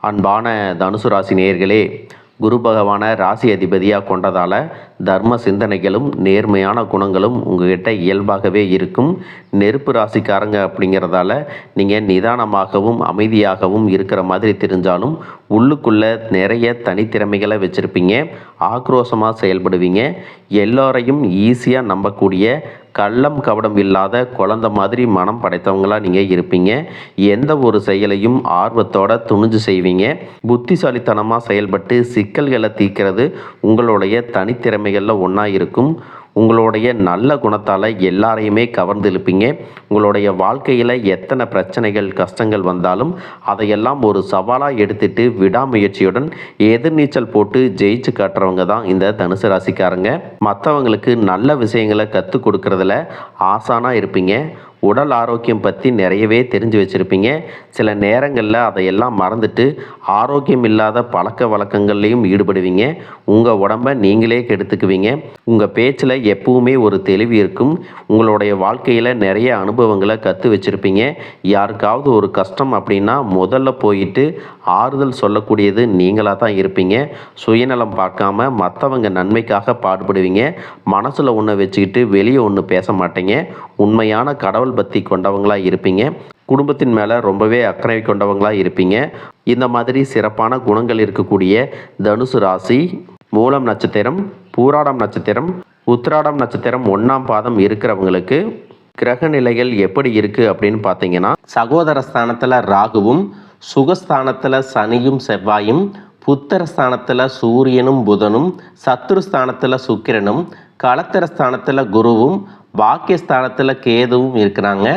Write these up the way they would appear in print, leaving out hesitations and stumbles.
அன்பான தனுசு ராசி நேயர்களே, குரு பகவானை ராசி அதிபதியாக கொண்டதால் தர்ம சிந்தனைகளும் நேர்மையான குணங்களும் உங்ககிட்ட இயல்பாகவே இருக்கும். நெருப்பு ராசிக்காரங்க அப்படிங்கிறதால நீங்கள் நிதானமாகவும் அமைதியாகவும் இருக்கிற மாதிரி தெரிஞ்சாலும் உள்ளுக்குள்ளே நிறைய தனித்திறமைகளை வச்சுருப்பீங்க. ஆக்ரோஷமாக செயல்படுவீங்க. எல்லோரையும் ஈஸியாக நம்பக்கூடிய கள்ளம் கபடம் இல்லாத குழந்த மாதிரி மனம் படைத்தவங்களாக நீங்கள் இருப்பீங்க. எந்த ஒரு செயலையும் ஆர்வத்தோட துணிஞ்சு செய்வீங்க. புத்திசாலித்தனமாக செயல்பட்டு சிக்கல்களை தீர்க்கிறது உங்களுடைய தனித்திறமைகளில் ஒன்றா இருக்கும். உங்களுடைய நல்ல குணத்தால் எல்லாரையுமே கவர்ந்து இழுப்பீங்க. உங்களுடைய வாழ்க்கையில் எத்தனை பிரச்சனைகள் கஷ்டங்கள் வந்தாலும் அதையெல்லாம் ஒரு சவாலாக எடுத்துட்டு விடாமுயற்சியுடன் எதிர்நீச்சல் போட்டு ஜெயிச்சு காட்டுறவங்க தான் இந்த தனுசு ராசிக்காரங்க. மற்றவங்களுக்கு நல்ல விஷயங்களை கற்றுக் கொடுக்கறதுல ஆசானாக இருப்பீங்க. உடல் ஆரோக்கியம் பற்றி நிறையவே தெரிஞ்சு வச்சுருப்பீங்க. சில நேரங்களில் அதையெல்லாம் மறந்துட்டு ஆரோக்கியம் இல்லாத பழக்க வழக்கங்கள்லையும் ஈடுபடுவீங்க. உங்கள் உடம்பை நீங்களே கெடுத்துக்குவீங்க. உங்கள் பேச்சில் எப்பவுமே ஒரு தெளிவு இருக்கும். உங்களுடைய வாழ்க்கையில் நிறைய அனுபவங்களை கற்று வச்சுருப்பீங்க. யாருக்காவது ஒரு கஷ்டம் அப்படின்னா முதல்ல போயிட்டு ஆறுதல் சொல்லக்கூடியது நீங்களாக தான் இருப்பீங்க. சுயநலம் பார்க்காம மற்றவங்க நன்மைக்காக பாடுபடுவீங்க. மனசில் ஒன்று வச்சுக்கிட்டு வெளியே ஒன்று பேச மாட்டீங்க. உண்மையான கடவுள் பக்தி கொண்டவங்களாக இருப்பீங்க. குடும்பத்தின் மேலே ரொம்பவே அக்கறை கொண்டவங்களாக இருப்பீங்க. இந்த மாதிரி சிறப்பான குணங்கள் இருக்கக்கூடிய தனுசு ராசி மூலம் நட்சத்திரம், பூராடம் நட்சத்திரம், உத்திராடம் நட்சத்திரம் 1ஆம் பாதம் இருக்கிறவங்களுக்கு கிரக நிலைகள் எப்படி இருக்குது அப்படின்னு பார்த்தீங்கன்னா, சகோதர ஸ்தானத்தில் ராகுவும், சுகஸ்தானத்தில் சனியும் செவ்வாயும், புத்திரஸ்தானத்தில் சூரியனும் புதனும், சத்துருஸ்தானத்தில் சுக்கிரனும், களத்திரஸ்தானத்தில் குருவும், பாக்கியஸ்தானத்தில் கேதுவும் இருக்கிறாங்க.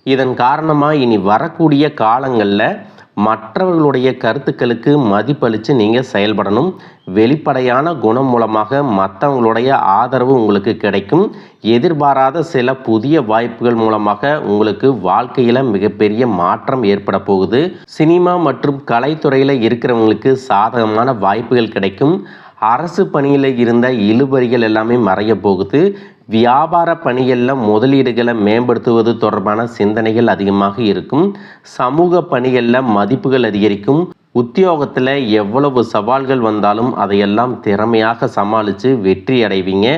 இதன் காரணமாக இனி வரக்கூடிய காலங்களில் மற்றவர்களுடைய கருத்துக்களுக்கு மதிப்பளித்து நீங்கள் செயல்படணும். வெளிப்படையான குணம் மூலமாக மற்றவங்களுடைய ஆதரவு உங்களுக்கு கிடைக்கும். எதிர்பாராத சில புதிய வாய்ப்புகள் மூலமாக உங்களுக்கு வாழ்க்கையில் மிகப்பெரிய மாற்றம் ஏற்பட போகுது. சினிமா மற்றும் கலைத்துறையில் இருக்கிறவங்களுக்கு சாதகமான வாய்ப்புகள் கிடைக்கும். அரசு பணியில் இருந்த இழுபறிகள் எல்லாமே மறைய போகுது. வியாபார பணிகளில் முதலீடுகளை மேம்படுத்துவது தொடர்பான சிந்தனைகள் அதிகமாக இருக்கும். சமூக பணிகளில் மதிப்புகள் அதிகரிக்கும். உத்தியோகத்தில் எவ்வளவு சவால்கள் வந்தாலும் அதையெல்லாம் திறமையாக சமாளித்து வெற்றி அடைவீங்க.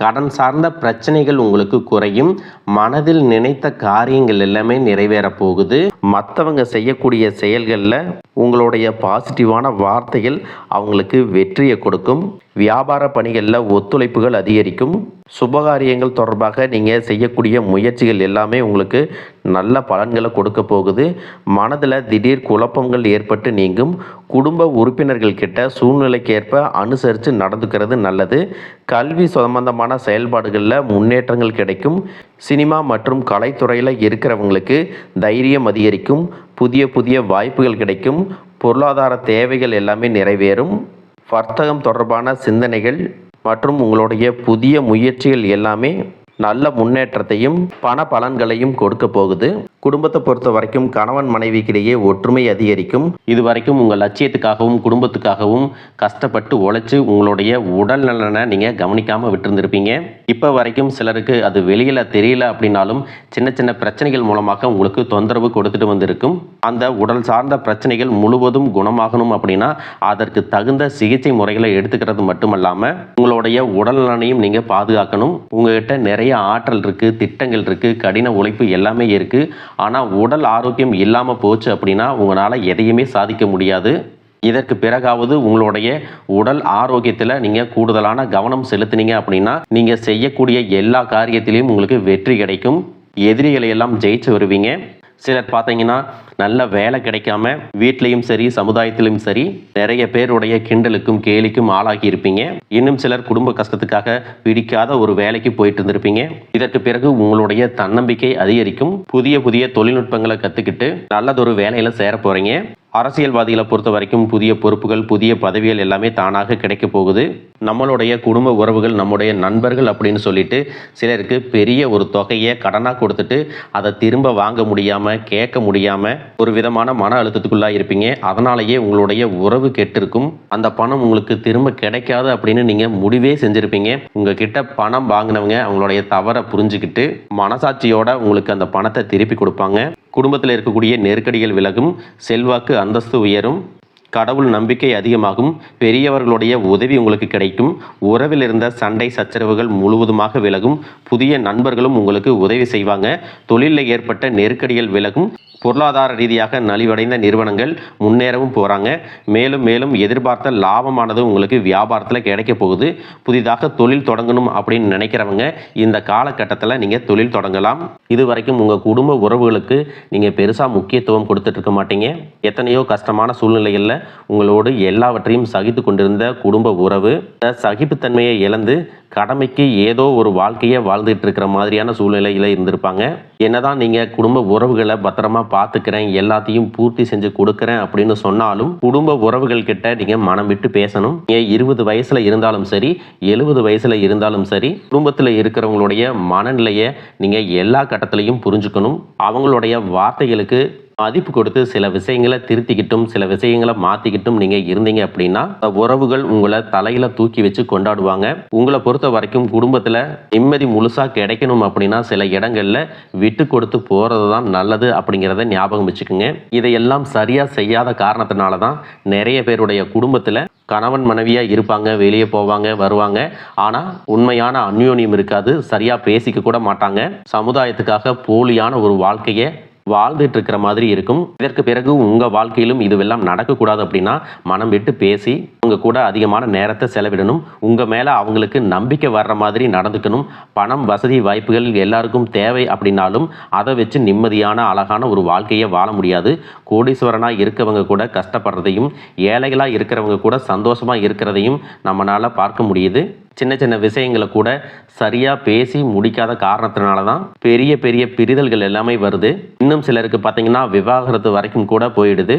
கடன் சார்ந்த பிரச்சனைகள் உங்களுக்கு குறையும். மனதில் நினைத்த காரியங்கள் எல்லாமே நிறைவேற போகுது. மற்றவங்க செய்யக்கூடிய செயல்களில் உங்களுடைய பாசிட்டிவான வார்த்தைகள் அவங்களுக்கு வெற்றியை கொடுக்கும். வியாபார பணிகளில் ஒத்துழைப்புகள் அதிகரிக்கும். சுபகாரியங்கள் தொடர்பாக நீங்கள் செய்யக்கூடிய முயற்சிகள் எல்லாமே உங்களுக்கு நல்ல பலன்களை கொடுக்க போகுது. மனதில் திடீர் குழப்பங்கள் ஏற்பட்டு நீங்கும். குடும்ப உறுப்பினர்கள் கிட்ட சூழ்நிலைக்கு ஏற்ப அனுசரித்து நடந்துக்கிறது நல்லது. கல்வி சம்பந்தமான செயல்பாடுகளில் முன்னேற்றங்கள் கிடைக்கும். சினிமா மற்றும் கலைத்துறையில் இருக்கிறவங்களுக்கு தைரியம் அதிகரிக்கும். புதிய வாய்ப்புகள் கிடைக்கும். பொருளாதார தேவைகள் எல்லாமே நிறைவேறும். வர்த்தகம் தொடர்பான சிந்தனைகள் மற்றும் உங்களுடைய புதிய முயற்சிகள் எல்லாமே நல்ல முன்னேற்றத்தையும் பண பலன்களையும் கொடுக்க போகுது. குடும்பத்தை பொறுத்த வரைக்கும் கணவன் மனைவிக்கிடையே ஒற்றுமை அதிகரிக்கும். இது வரைக்கும் உங்கள் லட்சியத்துக்காகவும் குடும்பத்துக்காகவும் கஷ்டப்பட்டு உழைச்சி உங்களுடைய உடல் நலனை நீங்கள் கவனிக்காமல் விட்டுருந்துருப்பீங்க. இப்போ வரைக்கும் சிலருக்கு அது வெளியில் தெரியல அப்படின்னாலும் சின்ன சின்ன பிரச்சனைகள் மூலமாக உங்களுக்கு தொந்தரவு கொடுத்துட்டு வந்திருக்கும். அந்த உடல் சார்ந்த பிரச்சனைகள் முழுவதும் குணமாகணும் அப்படின்னா அதற்கு தகுந்த சிகிச்சை முறைகளை எடுத்துக்கிறது மட்டுமல்லாமல் உங்களுடைய உடல் நலனையும் நீங்கள் பாதுகாக்கணும். உங்கள்கிட்ட நிறைய ஆற்றல் இருக்குது, திட்டங்கள் இருக்குது, கடின உழைப்பு எல்லாமே இருக்குது. ஆனால் உடல் ஆரோக்கியம் இல்லாமல் போச்சு அப்படின்னா உங்களால் எதையுமே சாதிக்க முடியாது. இதற்கு பிறகாவது உங்களுடைய உடல் ஆரோக்கியத்தில் நீங்கள் கூடுதலான கவனம் செலுத்தினீங்க அப்படின்னா நீங்கள் செய்யக்கூடிய எல்லா காரியத்திலையும் உங்களுக்கு வெற்றி கிடைக்கும். எதிரிகளை எல்லாம் ஜெயிச்சு வருவீங்க. சிலர் பார்த்தீங்கன்னா நல்ல வேலை கிடைக்காம வீட்லேயும் சரி சமுதாயத்திலும் சரி நிறைய பேருடைய கிண்டலுக்கும் கேலிக்கும் ஆளாகி இருப்பீங்க. இன்னும் சிலர் குடும்ப கஷ்டத்துக்காக பிடிக்காத ஒரு வேலைக்கு போயிட்டு இருந்திருப்பீங்க. இதற்கு பிறகு உங்களுடைய தன்னம்பிக்கை அதிகரிக்கும். புதிய தொழில்நுட்பங்களை கற்றுக்கிட்டு நல்லதொரு வேலையில் சேர போகிறீங்க. அரசியல்வாதிகளை பொறுத்த வரைக்கும் புதிய பொறுப்புகள், புதிய பதவிகள் எல்லாமே தானாக கிடைக்க போகுது. நம்மளுடைய குடும்ப உறவுகள், நம்முடைய நண்பர்கள் அப்படின்னு சொல்லிட்டு சிலருக்கு பெரிய ஒரு தொகையை கடனாக கொடுத்துட்டு அதை திரும்ப வாங்க முடியாமல், கேட்க முடியாமல் ஒரு விதமான மன அழுத்தத்துக்குள்ளாக இருப்பீங்க. அதனாலேயே உங்களுடைய உறவு கெட்டிருக்கும். அந்த பணம் உங்களுக்கு திரும்ப கிடைக்காது அப்படின்னு நீங்கள் முடிவே செஞ்சுருப்பீங்க. உங்ககிட்ட பணம் வாங்கினவங்க அவங்களுடைய தவறை புரிஞ்சுக்கிட்டு மனசாட்சியோட உங்களுக்கு அந்த பணத்தை திருப்பி கொடுப்பாங்க. குடும்பத்தில் இருக்கக்கூடிய நெருக்கடிகள் விலகும். செல்வாக்கு அந்தஸ்து உயரும். கடவுள் நம்பிக்கை அதிகமாகும். பெரியவர்களுடைய உதவி உங்களுக்கு கிடைக்கும். உறவில் இருந்த சண்டை சச்சரவுகள் முழுவதுமாக விலகும். புதிய நண்பர்களும் உங்களுக்கு உதவி செய்வாங்க. தொழிலில் ஏற்பட்ட நெருக்கடிகள் விலகும். பொருளாதார ரீதியாக நலிவடைந்த நிறுவனங்கள் முன்னேறவும் போகிறாங்க. மேலும் மேலும் எதிர்பார்த்த லாபமானது உங்களுக்கு வியாபாரத்தில் கிடைக்க போகுது. புதிதாக தொழில் தொடங்கணும் அப்படின்னு நினைக்கிறவங்க இந்த காலகட்டத்தில் நீங்கள் தொழில் தொடங்கலாம். இது வரைக்கும் உங்கள் குடும்ப உறவுகளுக்கு நீங்கள் பெருசாக முக்கியத்துவம் கொடுத்துட்டு இருக்க மாட்டீங்க. எத்தனையோ கஷ்டமான சூழ்நிலைகளில் உங்களோடு எல்லாவற்றையும் சகித்து கொண்டிருந்த குடும்ப உறவு சகிப்புத்தன்மையை இழந்து கடமைக்கு ஏதோ ஒரு வாழ்க்கையை வாழ்ந்துட்டு இருக்கிற மாதிரியான சூழ்நிலையில் இருந்திருப்பாங்க. என்னதான் நீங்கள் குடும்ப உறவுகளை பத்திரமா பார்த்துக்கிறேன், எல்லாத்தையும் பூர்த்தி செஞ்சு கொடுக்குறேன் அப்படின்னு சொன்னாலும் குடும்ப உறவுகள் கிட்ட நீங்கள் மனம் விட்டு பேசணும். 20 வயசில் இருந்தாலும் சரி, 70 வயசில் இருந்தாலும் சரி, குடும்பத்தில் இருக்கிறவங்களுடைய மனநிலையை நீங்கள் எல்லா கட்டத்திலையும் புரிஞ்சுக்கணும். அவங்களுடைய வார்த்தைகளுக்கு மதிப்பு கொடுத்து சில விஷயங்களை திருத்திக்கிட்டும் சில விஷயங்களை மாற்றிக்கிட்டும் நீங்கள் இருந்தீங்க அப்படின்னா உறவுகள் உங்களை தலையில் தூக்கி வச்சு கொண்டாடுவாங்க. உங்களை பொறுத்த வரைக்கும் குடும்பத்தில் நிம்மதி முழுசாக கிடைக்கணும் அப்படின்னா சில இடங்களில் விட்டு கொடுத்து போகிறது தான் நல்லது அப்படிங்கிறத ஞாபகம் வச்சுக்கோங்க. இதையெல்லாம் சரியாக செய்யாத காரணத்தினால தான் நிறைய பேருடைய குடும்பத்தில் கணவன் மனைவியாக இருப்பாங்க, வெளியே போவாங்க வருவாங்க, ஆனால் உண்மையான அந்யோன்யம் இருக்காது, சரியாக பேசிக்க கூட மாட்டாங்க. சமுதாயத்துக்காக போலியான ஒரு வாழ்க்கையை வாழ்ந்துட்டு இருக்கிற மாதிரி இருக்கும். இதற்கு பிறகு உங்கள் வாழ்க்கையிலும் இதுவெல்லாம் நடக்கக்கூடாது அப்படின்னா மனம் விட்டு பேசி உங்கள் கூட அதிகமான நேரத்தை செலவிடணும். உங்கள் மேலே அவங்களுக்கு நம்பிக்கை வர்ற மாதிரி நடந்துக்கணும். பணம் வசதி வாய்ப்புகள் எல்லாருக்கும் தேவை அப்படின்னாலும் அதை வச்சு நிம்மதியான அழகான ஒரு வாழ்க்கையை வாழ முடியாது. கோடீஸ்வரனாக இருக்கவங்க கூட கஷ்டப்படுறதையும் ஏழைகளாக இருக்கிறவங்க கூட சந்தோஷமாக இருக்கிறதையும் நம்மளால் பார்க்க முடியுது. சின்ன சின்ன விஷயங்களை கூட சரியாக பேசி முடிக்காத காரணத்தினால தான் பெரிய பெரிய பிரிதல்கள் எல்லாமே வருது. இன்னும் சிலருக்கு பார்த்தீங்கன்னா விவாகரத்து வரைக்கும் கூட போயிடுது.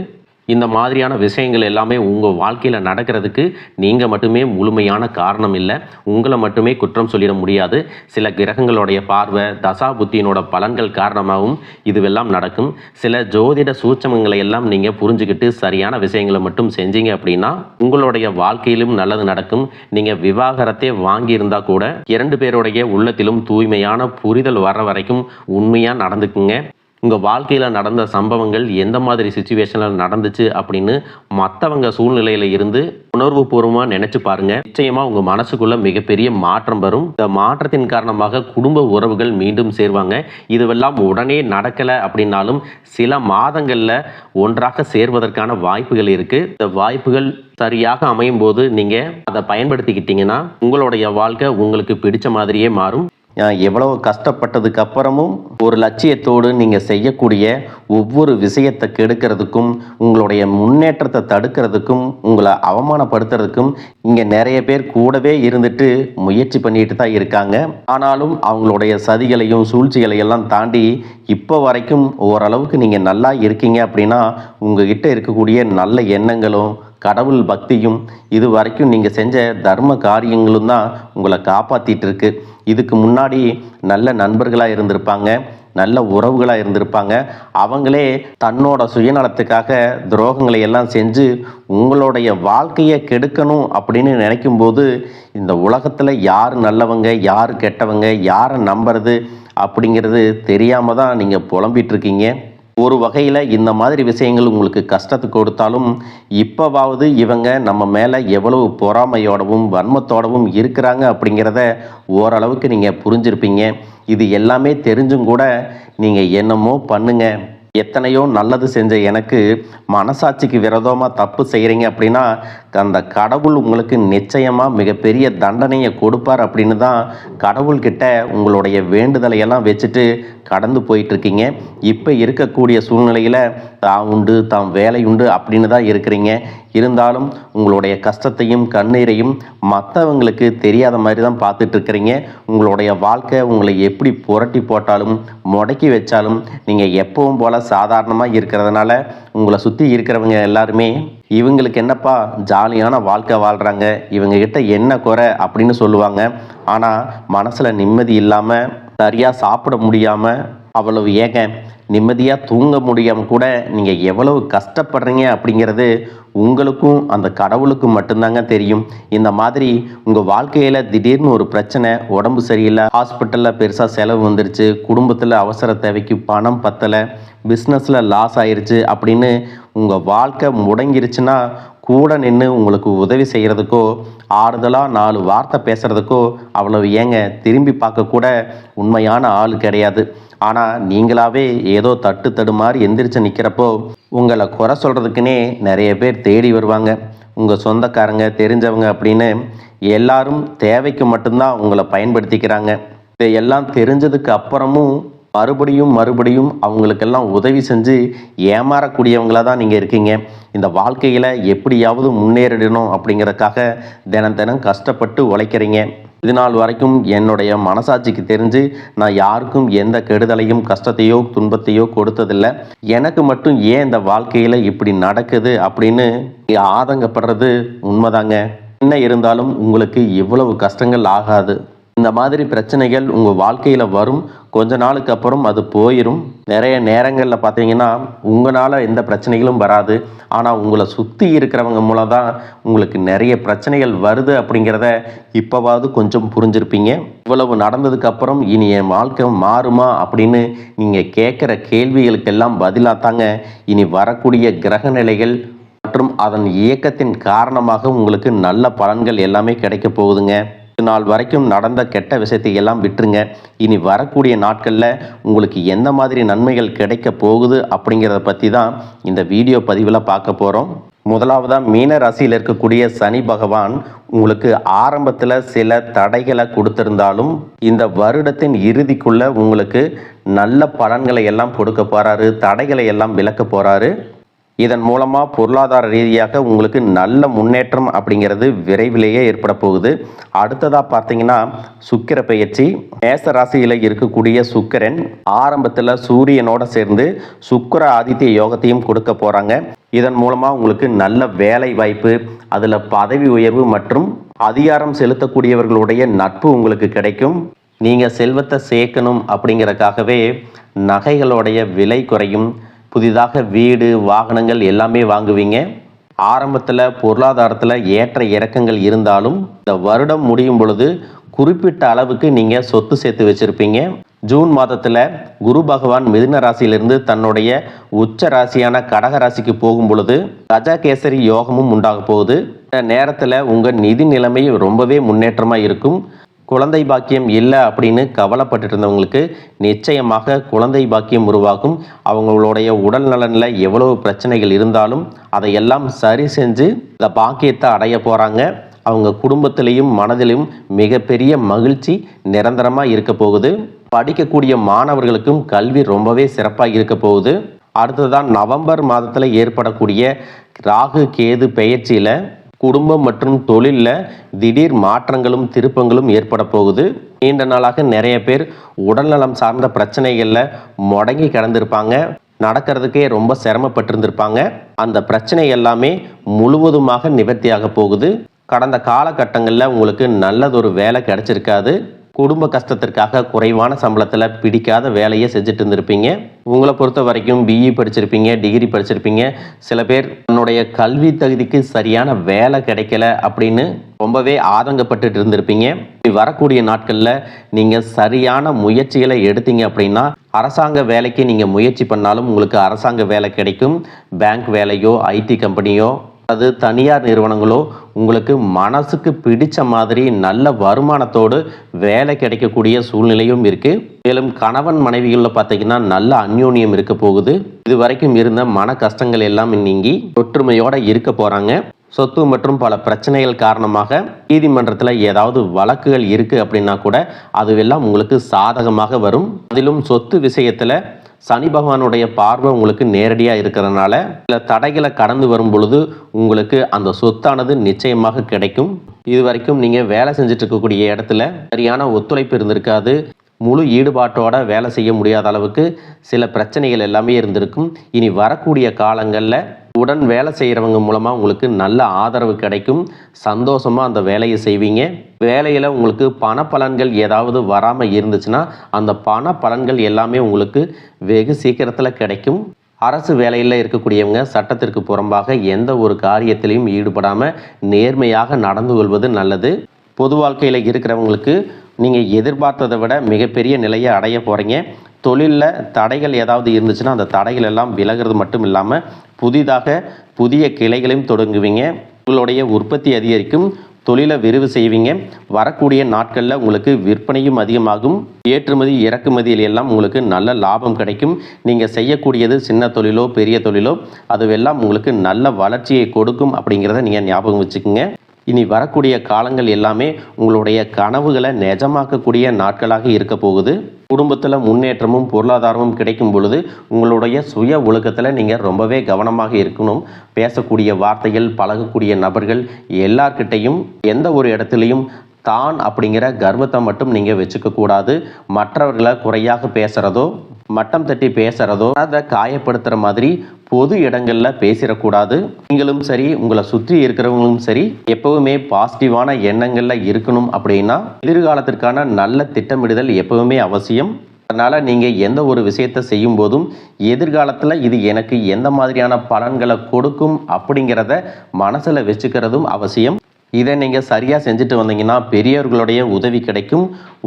இந்த மாதிரியான விஷயங்கள் எல்லாமே உங்கள் வாழ்க்கையில் நடக்கிறதுக்கு நீங்கள் மட்டுமே முழுமையான காரணம் இல்லை. உங்களை மட்டுமே குற்றம் சொல்லிட முடியாது. சில கிரகங்களுடைய பார்வை தசா புத்தியினோட பலன்கள் காரணமாகவும் இதுவெல்லாம் நடக்கும். சில ஜோதிட சூட்சமங்களை எல்லாம் நீங்கள் புரிஞ்சுக்கிட்டு சரியான விஷயங்களை மட்டும் செஞ்சீங்க அப்படின்னா உங்களுடைய வாழ்க்கையிலும் நல்லது நடக்கும். நீங்கள் விவாகரத்தை வாங்கியிருந்தால் கூட 2 பேருடைய உள்ளத்திலும் தூய்மையான புரிதல் வர்ற வரைக்கும் உண்மையாக நடந்துக்குங்க. உங்கள் வாழ்க்கையில் நடந்த சம்பவங்கள் எந்த மாதிரி சுச்சுவேஷனில் நடந்துச்சு அப்படின்னு மற்றவங்க சூழ்நிலையில் இருந்து உணர்வுபூர்வமாக நினச்சி பாருங்கள். நிச்சயமாக உங்கள் மனசுக்குள்ளே மிகப்பெரிய மாற்றம் வரும். இந்த மாற்றத்தின் காரணமாக குடும்ப உறவுகள் மீண்டும் சேர்வாங்க. இதுவெல்லாம் உடனே நடக்கலை அப்படின்னாலும் சில மாதங்களில் ஒன்றாக சேர்வதற்கான வாய்ப்புகள் இருக்குது. இந்த வாய்ப்புகள் சரியாக அமையும் போது நீங்கள் அதை பயன்படுத்திக்கிட்டீங்கன்னா உங்களுடைய வாழ்க்கை உங்களுக்கு பிடிச்ச மாதிரியே மாறும். எவ்வளவு கஷ்டப்பட்டதுக்கு அப்புறமும் ஒரு லட்சியத்தோடு நீங்கள் செய்யக்கூடிய ஒவ்வொரு விஷயத்தை கெடுக்கிறதுக்கும் உங்களுடைய முன்னேற்றத்தை தடுக்கிறதுக்கும் உங்களை அவமானப்படுத்துறதுக்கும் இங்கே நிறைய பேர் கூடவே இருந்துட்டு முயற்சி பண்ணிட்டு தான் இருக்காங்க. ஆனாலும் அவங்களுடைய சதிகளையும் சூழ்ச்சிகளையெல்லாம் தாண்டி இப்போ வரைக்கும் ஓரளவுக்கு நீங்கள் நல்லா இருக்கீங்க அப்படின்னா உங்ககிட்ட இருக்கக்கூடிய நல்ல எண்ணங்களும் கடவுள் பக்தியும் இது வரைக்கும் நீங்கள் செஞ்ச தர்ம காரியங்களும் தான் உங்களை காப்பாற்றிட்டு இருக்கு. இதுக்கு முன்னாடி நல்ல நண்பர்களாக இருந்திருப்பாங்க, நல்ல உறவுகளாக இருந்திருப்பாங்க. அவங்களே தன்னோட சுயநலத்துக்காக துரோகங்களை எல்லாம் செஞ்சு உங்களுடைய வாழ்க்கையை கெடுக்கணும் அப்படின்னு நினைக்கும்போது இந்த உலகத்தில் யார் நல்லவங்க யார் கெட்டவங்க யாரை நம்புறது அப்படிங்கிறது தெரியாமல் தான் நீங்கள் புலம்பிகிட்ருக்கீங்க. ஒரு வகையில் இந்த மாதிரி விஷயங்கள் உங்களுக்கு கஷ்டத்தை கொடுத்தாலும் இப்போவாவது இவங்க நம்ம மேலே எவ்வளவு பொறாமையோடவும் வன்மத்தோடவும் இருக்கிறாங்க அப்படிங்கிறத ஓரளவுக்கு நீங்கள் புரிஞ்சிருப்பீங்க. இது எல்லாமே தெரிஞ்சும் கூட நீங்கள் என்னமோ பண்ணுங்க, எத்தனையோ நல்லது செஞ்ச எனக்கு மனசாட்சிக்கு விரோதமாக தப்பு செய்கிறீங்க அப்படின்னா அந்த கடவுள் உங்களுக்கு நிச்சயமாக மிகப்பெரிய தண்டனையை கொடுப்பார் அப்படின்னு தான் கடவுள்கிட்ட உங்களுடைய வேண்டுதலையெல்லாம் வச்சுட்டு கடந்து போயிட்டுருக்கீங்க. இப்போ இருக்கக்கூடிய சூழ்நிலையில் தான் உண்டு தாம் வேலை உண்டு அப்படின்னு தான் இருக்கிறீங்க. இருந்தாலும் உங்களுடைய கஷ்டத்தையும் கண்ணீரையும் மற்றவங்களுக்கு தெரியாத மாதிரி தான் பார்த்துட்ருக்கிறீங்க. உங்களுடைய வாழ்க்கை உங்களை எப்படி புரட்டி போட்டாலும் முடக்கி வச்சாலும் நீங்கள் எப்பவும் போல் சாதாரணமாக இருக்கிறதுனால உங்களை சுற்றி இருக்கிறவங்க எல்லாருமே இவங்களுக்கு என்னப்பா ஜாலியான வாழ்க்கை வாழ்கிறாங்க, இவங்ககிட்ட என்ன குறை அப்படின்னு சொல்லுவாங்க. ஆனால் மனசில் நிம்மதி இல்லாமல் சரியாக சாப்பிட முடியாமல் அவ்வளவு ஏங்க நிம்மதியாக தூங்க முடியாமல் கூட நீங்கள் எவ்வளவு கஷ்டப்படுறீங்க அப்படிங்கிறது உங்களுக்கும் அந்த கடவுளுக்கும் மட்டும்தாங்க தெரியும். இந்த மாதிரி உங்கள் வாழ்க்கையில் திடீர்னு ஒரு பிரச்சனை, உடம்பு சரியில்லை, ஹாஸ்பிட்டலில் பெருசாக செலவு வந்துருச்சு, குடும்பத்தில் அவசர தேவைக்கு பணம் பத்தலை, பிஸ்னஸில் லாஸ் ஆயிடுச்சு அப்படின்னு உங்கள் வாழ்க்கை முடங்கிருச்சுன்னா கூட நின்று உங்களுக்கு உதவி செய்கிறதுக்கோ ஆறுதலாக 4 வார்த்தை பேசுகிறதுக்கோ அவ்வளவு ஏங்க திரும்பி பார்க்கக்கூட உண்மையான ஆள் கிடையாது. ஆனால் நீங்களாவே ஏதோ தட்டு தடுமாறி எந்திரிச்சு நிற்கிறப்போ உங்களை குறை சொல்கிறதுக்குன்னே நிறைய பேர் தேடி வருவாங்க. உங்கள் சொந்தக்காரங்க தெரிஞ்சவங்க அப்படின்னு எல்லாரும் தேவைக்கு மட்டும்தான் உங்களை பயன்படுத்திக்கிறாங்க. இதையெல்லாம் தெரிஞ்சதுக்கு அப்புறமும் மறுபடியும் அவங்களுக்கெல்லாம் உதவி செஞ்சு ஏமாறக்கூடியவங்களாக தான் நீங்கள் இருக்கீங்க. இந்த வாழ்க்கையில் எப்படியாவது முன்னேறிடணும் அப்படிங்கிறதுக்காக தினம் கஷ்டப்பட்டு உழைக்கிறீங்க. இது நாள் வரைக்கும் என்னுடைய மனசாட்சிக்கு தெரிஞ்சு நான் யாருக்கும் எந்த கெடுதலையும் கஷ்டத்தையோ துன்பத்தையோ கொடுத்ததில்லை. எனக்கு மட்டும் ஏன் இந்த வாழ்க்கையில் இப்படி நடக்குது அப்படின்னு ஆதங்கப்படுறது உண்மைதாங்க. என்ன இருந்தாலும் உங்களுக்கு இவ்வளவு கஷ்டங்கள் ஆகாது. இந்த மாதிரி பிரச்சனைகள் உங்கள் வாழ்க்கையில் வரும், கொஞ்ச நாளுக்கு அப்புறம் அது போயிடும். நிறைய நேரங்களில் பார்த்தீங்கன்னா உங்களால் எந்த பிரச்சனைகளும் வராது, ஆனால் உங்களை சுற்றி இருக்கிறவங்க மூலம் தான் உங்களுக்கு நிறைய பிரச்சனைகள் வருது அப்படிங்கிறத இப்போவாவது கொஞ்சம் புரிஞ்சிருப்பீங்க. இவ்வளவு நடந்ததுக்கப்புறம் இனி என் வாழ்க்கை மாறுமா அப்படின்னு நீங்கள் கேட்குற கேள்விகளுக்கெல்லாம் பதிலாக தாங்க இனி வரக்கூடிய கிரக நிலைகள் மற்றும் அதன் இயக்கத்தின் காரணமாக உங்களுக்கு நல்ல பலன்கள் எல்லாமே கிடைக்க போகுதுங்க. நாள் வரைக்கும் நடந்த கெட்ட விஷயத்தை எல்லாம் விட்டுருங்க. இனி வரக்கூடிய நாட்களில் உங்களுக்கு எந்த மாதிரி நன்மைகள் கிடைக்க போகுது அப்படிங்கிறத பற்றி தான் இந்த வீடியோ பதிவில் பார்க்க போகிறோம். முதலாவதாக மீன ராசியில் இருக்கக்கூடிய சனி பகவான் உங்களுக்கு ஆரம்பத்தில் சில தடைகளை கொடுத்திருந்தாலும் இந்த வருடத்தின் இறுதிக்குள்ளே உங்களுக்கு நல்ல பலன்களை எல்லாம் கொடுக்க போகிறாரு, தடைகளை எல்லாம் விலக்க போகிறாரு. இதன் மூலமாக பொருளாதார ரீதியாக உங்களுக்கு நல்ல முன்னேற்றம் அப்படிங்கிறது விரைவிலேயே ஏற்பட போகுது. அடுத்ததாக பார்த்தீங்கன்னா சுக்கிர பெயர்ச்சி. மேச ராசியில் இருக்கக்கூடிய சுக்கிரன் ஆரம்பத்தில் சூரியனோட சேர்ந்து சுக்கிர ஆதித்ய யோகத்தையும் கொடுக்க போகிறாங்க. இதன் மூலமாக உங்களுக்கு நல்ல வேலை வாய்ப்பு, அதில் பதவி உயர்வு மற்றும் அதிகாரம் செலுத்தக்கூடியவர்களுடைய நட்பு உங்களுக்கு கிடைக்கும். நீங்கள் செல்வத்தை சேர்க்கணும் அப்படிங்கிறதுக்காகவே நகைகளுடைய விலை குறையும், புதிதாக வீடு வாகனங்கள் எல்லாமே வாங்குவீங்க. ஆரம்பத்தில் பொருளாதாரத்தில் ஏற்ற இறக்கங்கள் இருந்தாலும் இந்த வருடம் முடியும் பொழுது குறிப்பிட்ட அளவுக்கு நீங்கள் சொத்து சேர்த்து வச்சுருப்பீங்க. ஜூன் மாதத்தில் குரு பகவான் மிதுன ராசியிலிருந்து தன்னுடைய உச்ச ராசியான கடக ராசிக்கு போகும் பொழுது கஜகேசரி யோகமும் உண்டாக போகுது. இந்த நேரத்தில் உங்கள் நிதி நிலைமை ரொம்பவே முன்னேற்றமாக இருக்கும். குழந்தை பாக்கியம் இல்லை அப்படின்னு கவலைப்பட்டு இருந்தவங்களுக்கு நிச்சயமாக குழந்தை பாக்கியம் உருவாகும். அவங்களுடைய உடல் நலனில் எவ்வளவு பிரச்சனைகள் இருந்தாலும் அதையெல்லாம் சரி செஞ்சு இந்த பாக்கியத்தை அடைய போகிறாங்க. அவங்க குடும்பத்திலையும் மனதிலும் மிகப்பெரிய மகிழ்ச்சி நிரந்தரமாக இருக்க போகுது. படிக்கக்கூடிய மாணவர்களுக்கும் கல்வி ரொம்பவே சிறப்பாக இருக்க போகுது. அடுத்ததான் நவம்பர் மாதத்தில் ஏற்படக்கூடிய ராகு கேது பெயர்ச்சியில் குடும்பம் மற்றும் தொழிலில் திடீர் மாற்றங்களும் திருப்பங்களும் ஏற்பட போகுது. நீண்ட நாளாக நிறைய பேர் உடல்நலம் சார்ந்த பிரச்சனைகளில் முடங்கி கிடந்திருப்பாங்க, நடக்கிறதுக்கே ரொம்ப சிரமப்பட்டிருந்திருப்பாங்க. அந்த பிரச்சனை எல்லாமே முழுவதுமாக நிவர்த்தியாக போகுது. கடந்த காலகட்டங்களில் உங்களுக்கு நல்லதொரு வேலை கிடைச்சிருக்காது. குடும்ப கஷ்டத்திற்காக குறைவான சம்பளத்தில் பிடிக்காத வேலையை செஞ்சுட்டு இருந்திருப்பீங்க. உங்களை பொறுத்த வரைக்கும் பிஇ படிச்சிருப்பீங்க, டிகிரி படிச்சிருப்பீங்க. சில பேர் தன்னுடைய கல்வி தகுதிக்கு சரியான வேலை கிடைக்கல அப்படின்னு ரொம்பவே ஆதங்கப்பட்டு இருந்திருப்பீங்க. வரக்கூடிய நாட்களில் நீங்கள் சரியான முயற்சிகளை எடுத்தீங்க அப்படின்னா அரசாங்க வேலைக்கு நீங்கள் முயற்சி பண்ணாலும் உங்களுக்கு அரசாங்க வேலை கிடைக்கும். பேங்க் வேலையோ ஐடி கம்பெனியோ அது தனியார் நிறுவனங்களோ உங்களுக்கு மனசுக்கு பிடிச்ச மாதிரி நல்ல வருமானத்தோடு வேலை கிடைக்கக்கூடிய சூழ்நிலையும் இருக்குது. மேலும் கணவன் மனைவிகளில் பார்த்தீங்கன்னா நல்ல அந்யோன்யம் இருக்க போகுது. இது வரைக்கும் இருந்த மன கஷ்டங்கள் எல்லாம் நீங்கி ஒற்றுமையோடு இருக்க போகிறாங்க. சொத்து மற்றும் பல பிரச்சனைகள் காரணமாக நீதிமன்றத்தில் ஏதாவது வழக்குகள் இருக்குது அப்படின்னா கூட அதுவெல்லாம் உங்களுக்கு சாதகமாக வரும். அதிலும் சொத்து விஷயத்தில் சனி பகவானுடைய பார்வை உங்களுக்கு நேரடியாக இருக்கிறதுனால சில தடைகளை கடந்து வரும் பொழுது உங்களுக்கு அந்த சொத்தானது நிச்சயமாக கிடைக்கும். இது வரைக்கும் நீங்கள் வேலை செஞ்சுட்டு இருக்கக்கூடிய இடத்துல சரியான ஒத்துழைப்பு இருந்திருக்காது. முழு ஈடுபாட்டோட வேலை செய்ய முடியாத அளவுக்கு சில பிரச்சனைகள் எல்லாமே இருந்திருக்கும். இனி வரக்கூடிய காலங்களில் உடன் வேலை செய்கிறவங்க மூலமாக உங்களுக்கு நல்ல ஆதரவு கிடைக்கும். சந்தோஷமாக அந்த வேலையை செய்வீங்க. வேலையில் உங்களுக்கு பண பலன்கள் ஏதாவது வராமல் இருந்துச்சுன்னா அந்த பண பலன்கள் எல்லாமே உங்களுக்கு வெகு சீக்கிரத்தில் கிடைக்கும். அரசு வேலையில் இருக்கக்கூடியவங்க சட்டத்திற்கு புறம்பாக எந்த ஒரு காரியத்திலையும் ஈடுபடாமல் நேர்மையாக நடந்து கொள்வது நல்லது. பொது வாழ்க்கையில் இருக்கிறவங்களுக்கு நீங்கள் எதிர்பார்த்ததை விட மிகப்பெரிய நிலையை அடைய போகிறீங்க. தொழிலில் தடைகள் ஏதாவது இருந்துச்சுன்னா அந்த தடைகள் எல்லாம் விலகிறது மட்டும் இல்லாமல் புதிய கிளைகளையும் தொடங்குவீங்க. உங்களுடைய உற்பத்தி அதிகரிக்கும். தொழிலை விரிவு செய்வீங்க. வரக்கூடிய நாட்களில் உங்களுக்கு விற்பனையும் அதிகமாகும். ஏற்றுமதி இறக்குமதியில் எல்லாம் உங்களுக்கு நல்ல லாபம் கிடைக்கும். நீங்கள் செய்யக்கூடியது சின்ன தொழிலோ பெரிய தொழிலோ அதுவெல்லாம் உங்களுக்கு நல்ல வளர்ச்சியை கொடுக்கும் அப்படிங்கிறத நீங்கள் ஞாபகம் வச்சுக்கோங்க. இனி வரக்கூடிய காலங்கள் எல்லாமே உங்களுடைய கனவுகளை நிஜமாக்கக்கூடிய நாட்களாக இருக்க போகுது. குடும்பத்தில் முன்னேற்றமும் பொருளாதாரமும் கிடைக்கும் பொழுது உங்களுடைய சுய ஒழுக்கத்தில் நீங்கள் ரொம்பவே கவனமாக இருக்கணும். பேசக்கூடிய வார்த்தைகள், பழகக்கூடிய நபர்கள் எல்லார்கிட்டையும் எந்த ஒரு இடத்துலையும் தான் அப்படிங்கிற கர்வத்தை மட்டும் நீங்கள் வச்சுக்க கூடாது. மற்றவர்களை குறையாக பேசுகிறதோ மட்டம் தட்டி பேசுகிறதோ அதை காயப்படுத்துகிற மாதிரி பொது இடங்களில் பேசிடக்கூடாது. நீங்களும் சரி உங்களை சுற்றி இருக்கிறவங்களும் சரி எப்பவுமே பாசிட்டிவான எண்ணங்களில் இருக்கணும். அப்படின்னா எதிர்காலத்திற்கான நல்ல திட்டமிடுதல் எப்பவுமே அவசியம். அதனால் நீங்கள் எந்த ஒரு விஷயத்தை செய்யும் போதும் எதிர்காலத்தில் இது எனக்கு எந்த மாதிரியான பலன்களை கொடுக்கும் அப்படிங்கிறத மனசில் வச்சுக்கிறதும் அவசியம். இதை நீங்கள் சரியாக செஞ்சுட்டு வந்தீங்கன்னா பெரியவர்களுடைய உதவி கிடைக்கும்.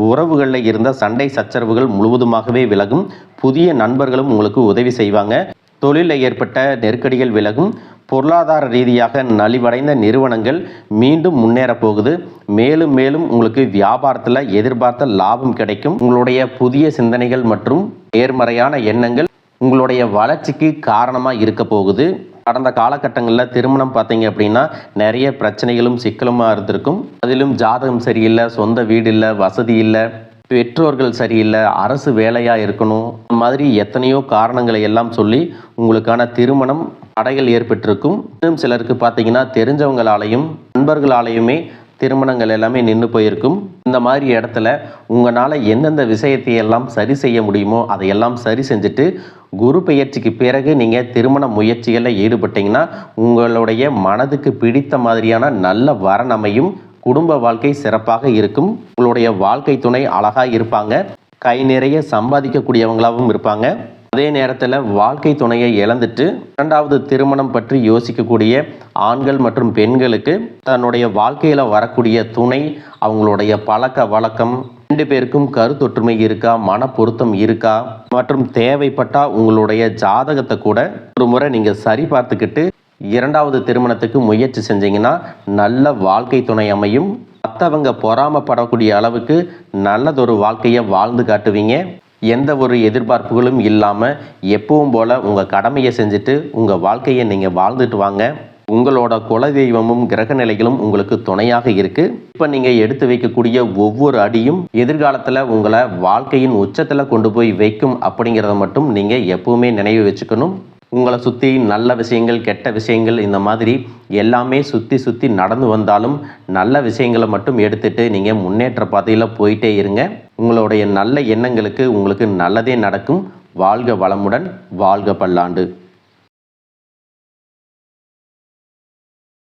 உறவுகளில் இருந்த சண்டை சச்சரவுகள் முழுவதுமாகவே விலகும். புதிய நண்பர்களும் உங்களுக்கு உதவி செய்வாங்க. தொழிலில் ஏற்பட்ட நெருக்கடிகள் விலகும். பொருளாதார ரீதியாக நலிவடைந்த நிறுவனங்கள் மீண்டும் முன்னேற போகுது. மேலும் மேலும் உங்களுக்கு வியாபாரத்தில் எதிர்பார்த்த லாபம் கிடைக்கும். உங்களுடைய புதிய சிந்தனைகள் மற்றும் நேர்மறையான எண்ணங்கள் உங்களுடைய வளர்ச்சிக்கு காரணமாக இருக்க போகுது. கடந்த காலகட்டங்களில் திருமணம் பார்த்தீங்க அப்படின்னா நிறைய பிரச்சனைகளும் சிக்கலுமாக இருந்திருக்கும். அதிலும் ஜாதகம் சரியில்லை, சொந்த வீடு இல்லை, வசதி இல்லை, பெற்றோர்கள் சரியில்லை, அரசு வேலையாக இருக்கணும், இந்த மாதிரி எத்தனையோ காரணங்களை எல்லாம் சொல்லி உங்களுக்கான திருமணம் தடைகள் ஏற்பட்டிருக்கும். இன்னும் சிலருக்கு பார்த்தீங்கன்னா தெரிஞ்சவங்களாலையும் நண்பர்களாலையுமே திருமணங்கள் எல்லாமே நின்று போயிருக்கும். இந்த மாதிரி இடத்துல உங்களால் எந்தெந்த விஷயத்தை எல்லாம் சரி செய்ய முடியுமோ அதையெல்லாம் சரி செஞ்சுட்டு குரு பெயர்ச்சிக்கு பிறகு நீங்கள் திருமண முயற்சிகளில் ஈடுபட்டீங்கன்னா உங்களுடைய மனதுக்கு பிடித்த மாதிரியான நல்ல வரன் அமையும். குடும்ப வாழ்க்கை சிறப்பாக இருக்கும். உங்களுடைய வாழ்க்கை துணை அழகாக இருப்பாங்க. கை நிறைய சம்பாதிக்கக்கூடியவங்களாகவும் இருப்பாங்க. அதே நேரத்தில் வாழ்க்கை துணையை இழந்துட்டு இரண்டாவது திருமணம் பற்றி யோசிக்கக்கூடிய ஆண்கள் மற்றும் பெண்களுக்கு தன்னுடைய வாழ்க்கையில் வரக்கூடிய துணை, அவங்களுடைய பழக்க வழக்கம், 2 பேருக்கும் கருத்தொற்றுமை இருக்கா, மன பொருத்தம் இருக்கா மற்றும் தேவைப்பட்டால் உங்களுடைய ஜாதகத்தை கூட ஒரு முறை நீங்கள் சரி பார்த்துக்கிட்டு இரண்டாவது திருமணத்துக்கு முயற்சி செஞ்சீங்கன்னா நல்ல வாழ்க்கை துணை அமையும். மற்றவங்க பொறாமப்படக்கூடிய அளவுக்கு நல்லதொரு வாழ்க்கையை வாழ்ந்து காட்டுவீங்க. எந்த ஒரு எதிர்பார்ப்புகளும் இல்லாமல் எப்பவும் போல் உங்கள் கடமையை செஞ்சுட்டு உங்கள் வாழ்க்கையை நீங்கள் வாழ்ந்துட்டு வாங்க. உங்களோட குலதெய்வமும் கிரக நிலைகளும் உங்களுக்கு துணையாக இருக்குது. இப்போ நீங்கள் எடுத்து வைக்கக்கூடிய ஒவ்வொரு அடியும் எதிர்காலத்தில் உங்களை வாழ்க்கையின் உச்சத்தில் கொண்டு போய் வைக்கும் அப்படிங்கிறத மட்டும் நீங்கள் எப்பவுமே நினைவு வச்சுக்கணும். உங்களை சுற்றி நல்ல விஷயங்கள், கெட்ட விஷயங்கள், இந்த மாதிரி எல்லாமே சுற்றி நடந்து வந்தாலும் நல்ல விஷயங்களை மட்டும் எடுத்துட்டு நீங்கள் முன்னேற்ற பாதையில் போயிட்டே இருங்க. உங்களுடைய நல்ல எண்ணங்களுக்கு உங்களுக்கு நல்லதே நடக்கும். வாழ்க வளமுடன், வாழ்க பல்லாண்டு.